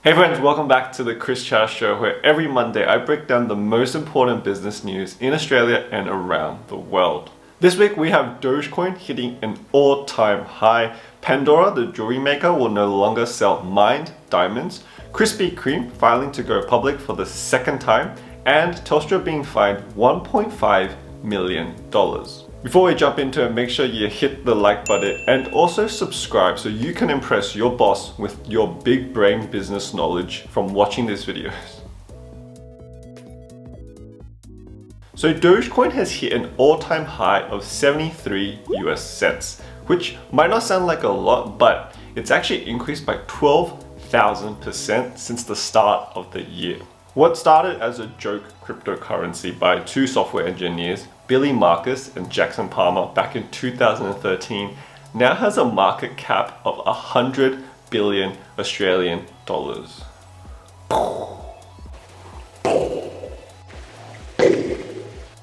Hey friends, welcome back to the Chris Chow Show, where every Monday I break down the most important business news in Australia and around the world. This week we have Dogecoin hitting an all-time high, Pandora, the jewelry maker, will no longer sell mined diamonds, Krispy Kreme filing to go public for the second time, and Telstra being fined $1.5 million. Before we jump into it, make sure you hit the like button and also subscribe so you can impress your boss with your big brain business knowledge from watching these videos. So Dogecoin has hit an all-time high of 73 US cents, which might not sound like a lot, but it's actually increased by 12,000% since the start of the year. What started as a joke cryptocurrency by two software engineers, Markus and Jackson Palmer, back in 2013, now has a market cap of 100 billion Australian dollars.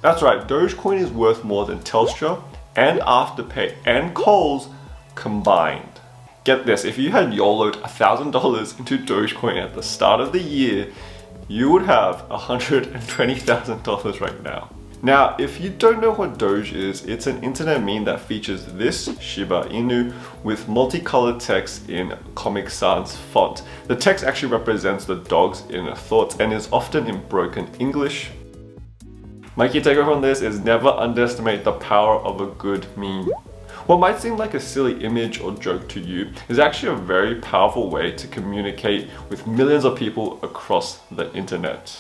That's right, Dogecoin is worth more than Telstra and Afterpay and Coles combined. Get this, if you had YOLO'd $1,000 into Dogecoin at the start of the year, you would have $120,000 right now. Now, if you don't know what Doge is, it's an internet meme that features this Shiba Inu with multicolored text in Comic Sans font. The text actually represents the dogs in thoughts and is often in broken English. My key takeaway from this is never underestimate the power of a good meme. What might seem like a silly image or joke to you is actually a very powerful way to communicate with millions of people across the internet.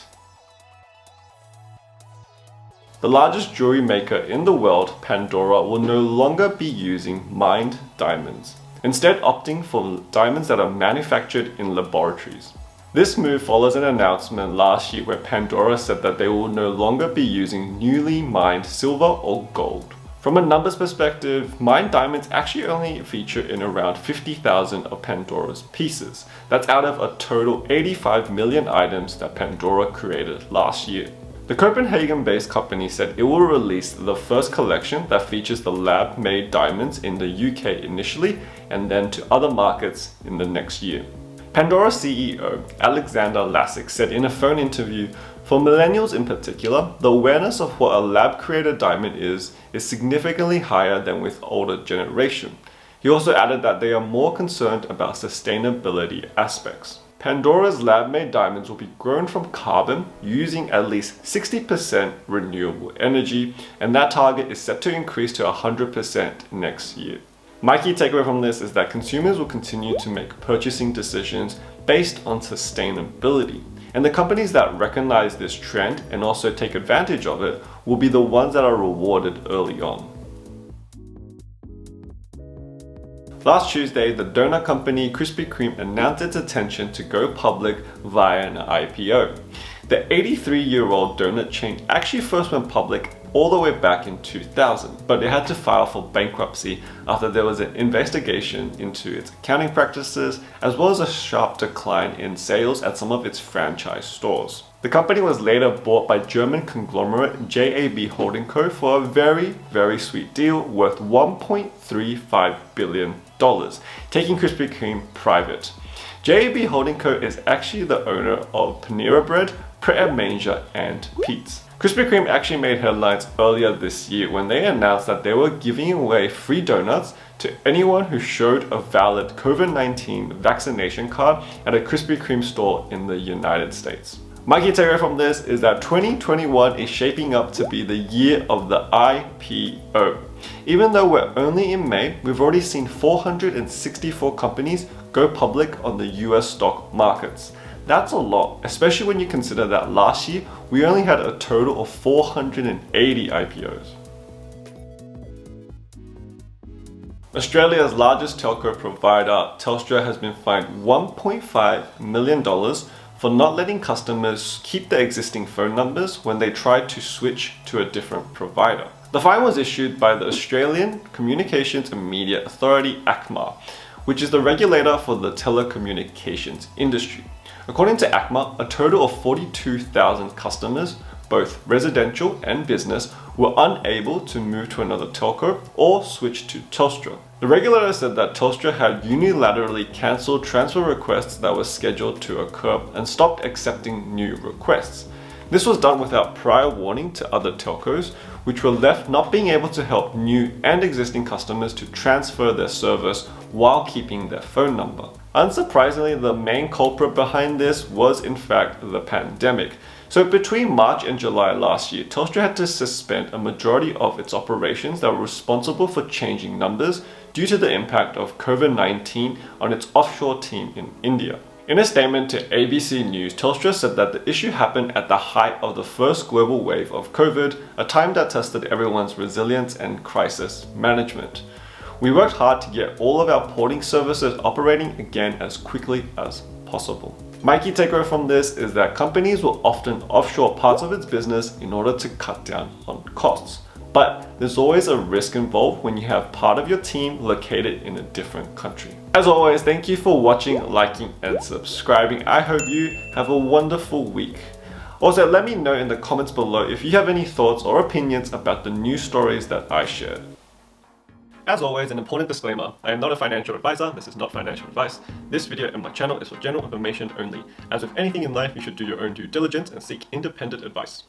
The largest jewelry maker in the world, Pandora, will no longer be using mined diamonds, instead opting for diamonds that are manufactured in laboratories. This move follows an announcement last year where Pandora said that they will no longer be using newly mined silver or gold. From a numbers perspective, mined diamonds actually only feature in around 50,000 of Pandora's pieces. That's out of a total 85 million items that Pandora created last year. The Copenhagen-based company said it will release the first collection that features the lab-made diamonds in the UK initially and then to other markets in the next year. Pandora CEO Alexander Lasik said in a phone interview, "For millennials in particular, the awareness of what a lab-created diamond is significantly higher than with older generation." He also added that they are more concerned about sustainability aspects. Pandora's lab-made diamonds will be grown from carbon using at least 60% renewable energy, and that target is set to increase to 100% next year. My key takeaway from this is that consumers will continue to make purchasing decisions based on sustainability. And the companies that recognize this trend and also take advantage of it will be the ones that are rewarded early on. Last Tuesday, the donut company Krispy Kreme announced its intention to go public via an IPO. The 83-year-old donut chain actually first went public all the way back in 2000, but it had to file for bankruptcy after there was an investigation into its accounting practices, as well as a sharp decline in sales at some of its franchise stores. The company was later bought by German conglomerate JAB Holding Co. for a very sweet deal worth $1.35 billion, taking Krispy Kreme private. JAB Holding Co. is actually the owner of Panera Bread, Pret a Manger, and Pete's. Krispy Kreme actually made headlines earlier this year when they announced that they were giving away free donuts to anyone who showed a valid COVID-19 vaccination card at a Krispy Kreme store in the United States. My key takeaway from this is that 2021 is shaping up to be the year of the IPO. Even though we're only in May, we've already seen 464 companies go public on the US stock markets. That's a lot, especially when you consider that last year we only had a total of 480 IPOs. Australia's largest telco provider, Telstra, has been fined $1.5 million for not letting customers keep their existing phone numbers when they tried to switch to a different provider. The fine was issued by the Australian Communications and Media Authority, ACMA, which is the regulator for the telecommunications industry. According to ACMA, a total of 42,000 customers both residential and business, were unable to move to another telco or switch to Telstra. The regulator said that Telstra had unilaterally cancelled transfer requests that were scheduled to occur and stopped accepting new requests. This was done without prior warning to other telcos, which were left not being able to help new and existing customers to transfer their service while keeping their phone number. Unsurprisingly, the main culprit behind this was in fact the pandemic. So between March and July last year, Telstra had to suspend a majority of its operations that were responsible for changing numbers due to the impact of COVID-19 on its offshore team in India. In a statement to ABC News, Telstra said that the issue happened at the height of the first global wave of COVID, a time that tested everyone's resilience and crisis management. We worked hard to get all of our porting services operating again as quickly as possible. My key takeaway from this is that companies will often offshore parts of its business in order to cut down on costs. But there's always a risk involved when you have part of your team located in a different country. As always, thank you for watching, liking, and subscribing. I hope you have a wonderful week. Also, let me know in the comments below if you have any thoughts or opinions about the news stories that I shared. As always, an important disclaimer, I am not a financial advisor, this is not financial advice. This video and my channel is for general information only. As with anything in life, you should do your own due diligence and seek independent advice.